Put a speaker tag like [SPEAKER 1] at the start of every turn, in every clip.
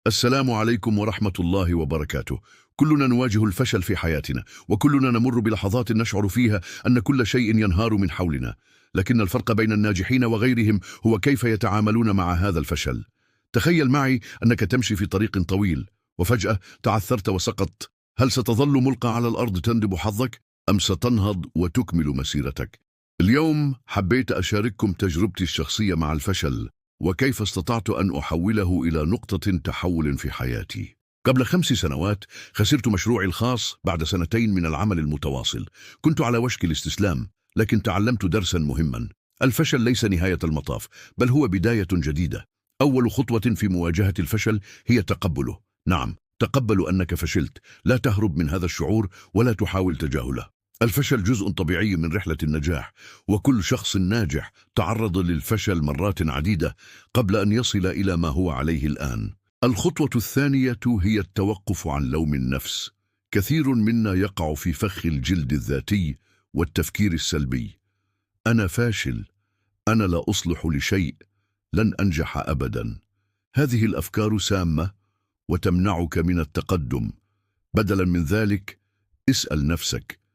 [SPEAKER 1] السلام عليكم ورحمة الله وبركاته. كلنا نواجه الفشل في حياتنا، وكلنا نمر بلحظات نشعر فيها أن كل شيء ينهار من حولنا، لكن الفرق بين الناجحين وغيرهم هو كيف يتعاملون مع هذا الفشل. تخيل معي أنك تمشي في طريق طويل، وفجأة تعثرت وسقطت. هل ستظل ملقى على الأرض تندب حظك، أم ستنهض وتكمل مسيرتك؟ اليوم حبيت أشارككم تجربتي الشخصية مع الفشل، وكيف استطعت أن أحوله إلى نقطة تحول في حياتي. قبل 5 سنوات خسرت مشروعي الخاص بعد 2 من العمل المتواصل. كنت على وشك الاستسلام، لكن تعلمت درسا مهما. الفشل ليس نهاية المطاف، بل هو بداية جديدة. أول خطوة في مواجهة الفشل هي تقبله. نعم، تقبل أنك فشلت. لا تهرب من هذا الشعور ولا تحاول تجاهله. الفشل جزء طبيعي من رحلة النجاح، وكل شخص ناجح تعرض للفشل مرات عديدة قبل أن يصل إلى ما هو عليه الآن. الخطوة الثانية هي التوقف عن لوم النفس. كثير منا يقع في فخ الجلد الذاتي والتفكير السلبي. أنا فاشل، أنا لا أصلح لشيء، لن أنجح أبدا. هذه الأفكار سامة وتمنعك من التقدم. بدلا من ذلك، اسأل نفسك: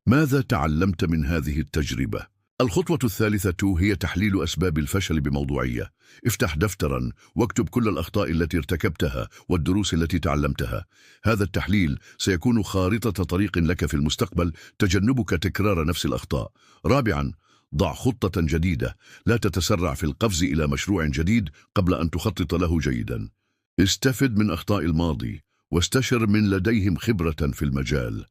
[SPEAKER 1] ماذا تعلمت من هذه التجربة؟ الخطوة الثالثة هي تحليل أسباب الفشل بموضوعية. افتح دفترا واكتب كل الأخطاء التي ارتكبتها والدروس التي تعلمتها. هذا التحليل سيكون خارطة طريق لك في المستقبل، تجنبك تكرار نفس الأخطاء. رابعا، ضع خطة جديدة. لا تتسرع في القفز إلى مشروع جديد قبل أن تخطط له جيدا. استفد من أخطاء الماضي واستشر من لديهم خبرة في المجال.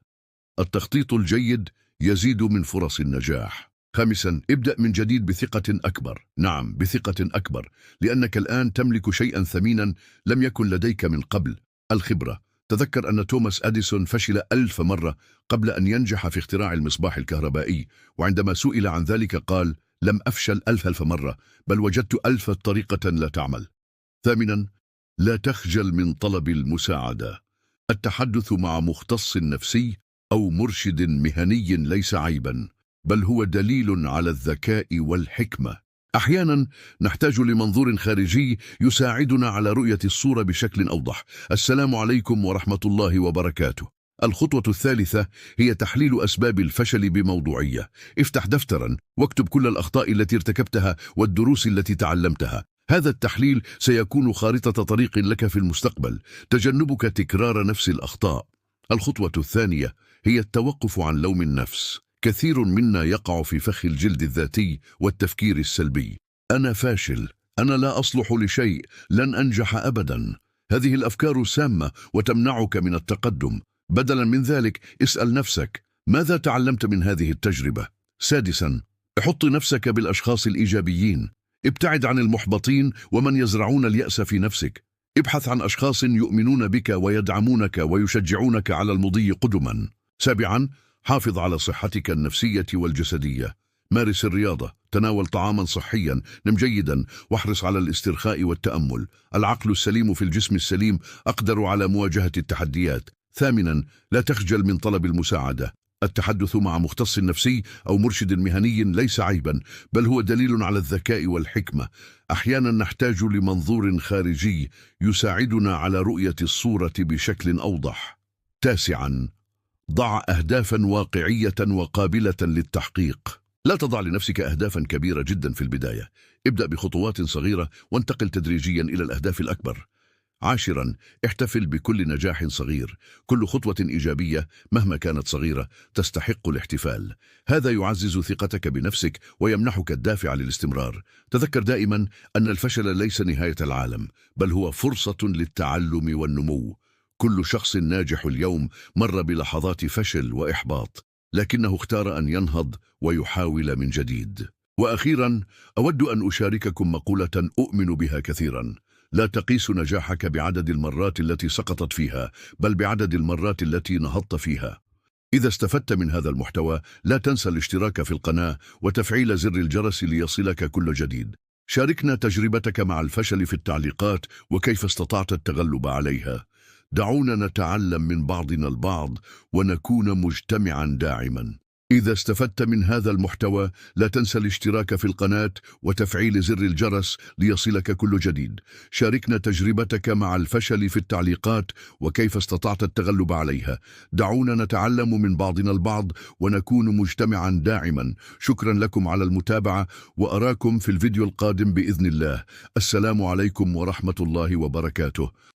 [SPEAKER 1] التخطيط الجيد يزيد من فرص النجاح. خامسا، ابدأ من جديد بثقة أكبر. نعم، بثقة أكبر، لأنك الآن تملك شيئا ثمينا لم يكن لديك من قبل: الخبرة. تذكر أن توماس أديسون فشل 1000 مرة قبل أن ينجح في اختراع المصباح الكهربائي، وعندما سئل عن ذلك قال: لم أفشل 1000 مرة، بل وجدت 1000 طريقة لا تعمل. ثامنا، لا تخجل من طلب المساعدة. التحدث مع مختص نفسي أو مرشد مهني ليس عيبا، بل هو دليل على الذكاء والحكمة. أحيانا نحتاج لمنظور خارجي يساعدنا على رؤية الصورة بشكل أوضح. السلام عليكم ورحمة الله وبركاته. الخطوة الثالثة هي تحليل أسباب الفشل بموضوعية. افتح دفترا واكتب كل الأخطاء التي ارتكبتها والدروس التي تعلمتها. هذا التحليل سيكون خارطة طريق لك في المستقبل، تجنبك تكرار نفس الأخطاء. الخطوة الثانية هي التوقف عن لوم النفس. كثير منا يقع في فخ الجلد الذاتي والتفكير السلبي. أنا فاشل، أنا لا أصلح لشيء، لن أنجح أبدا. هذه الأفكار سامة وتمنعك من التقدم. بدلا من ذلك، اسأل نفسك: ماذا تعلمت من هذه التجربة؟ سادسا، حط نفسك بالأشخاص الإيجابيين. ابتعد عن المحبطين ومن يزرعون اليأس في نفسك. ابحث عن أشخاص يؤمنون بك ويدعمونك ويشجعونك على المضي قدما. سابعا، حافظ على صحتك النفسية والجسدية. مارس الرياضة، تناول طعاما صحيا، نم جيدا، واحرص على الاسترخاء والتأمل. العقل السليم في الجسم السليم أقدر على مواجهة التحديات. ثامنا، لا تخجل من طلب المساعدة. التحدث مع مختص نفسي أو مرشد مهني ليس عيبا، بل هو دليل على الذكاء والحكمة. أحيانا نحتاج لمنظور خارجي يساعدنا على رؤية الصورة بشكل أوضح. تاسعا، ضع أهدافا واقعية وقابلة للتحقيق. لا تضع لنفسك أهدافا كبيرة جدا في البداية. ابدأ بخطوات صغيرة وانتقل تدريجيا إلى الأهداف الأكبر. عاشرا، احتفل بكل نجاح صغير. كل خطوة إيجابية مهما كانت صغيرة تستحق الاحتفال. هذا يعزز ثقتك بنفسك ويمنحك الدافع للاستمرار. تذكر دائما أن الفشل ليس نهاية العالم، بل هو فرصة للتعلم والنمو. كل شخص ناجح اليوم مر بلحظات فشل وإحباط، لكنه اختار أن ينهض ويحاول من جديد. وأخيرا، أود أن أشارككم مقولة أؤمن بها كثيرا: لا تقيس نجاحك بعدد المرات التي سقطت فيها، بل بعدد المرات التي نهضت فيها. إذا استفدت من هذا المحتوى، لا تنسى الاشتراك في القناة وتفعيل زر الجرس ليصلك كل جديد. شاركنا تجربتك مع الفشل في التعليقات وكيف استطعت التغلب عليها. دعونا نتعلم من بعضنا البعض ونكون مجتمعا داعما. إذا استفدت من هذا المحتوى لا تنسى الاشتراك في القناة وتفعيل زر الجرس ليصلك كل جديد. شاركنا تجربتك مع الفشل في التعليقات وكيف استطعت التغلب عليها. دعونا نتعلم من بعضنا البعض ونكون مجتمعا داعما. شكرا لكم على المتابعة وأراكم في الفيديو القادم بإذن الله. السلام عليكم ورحمة الله وبركاته.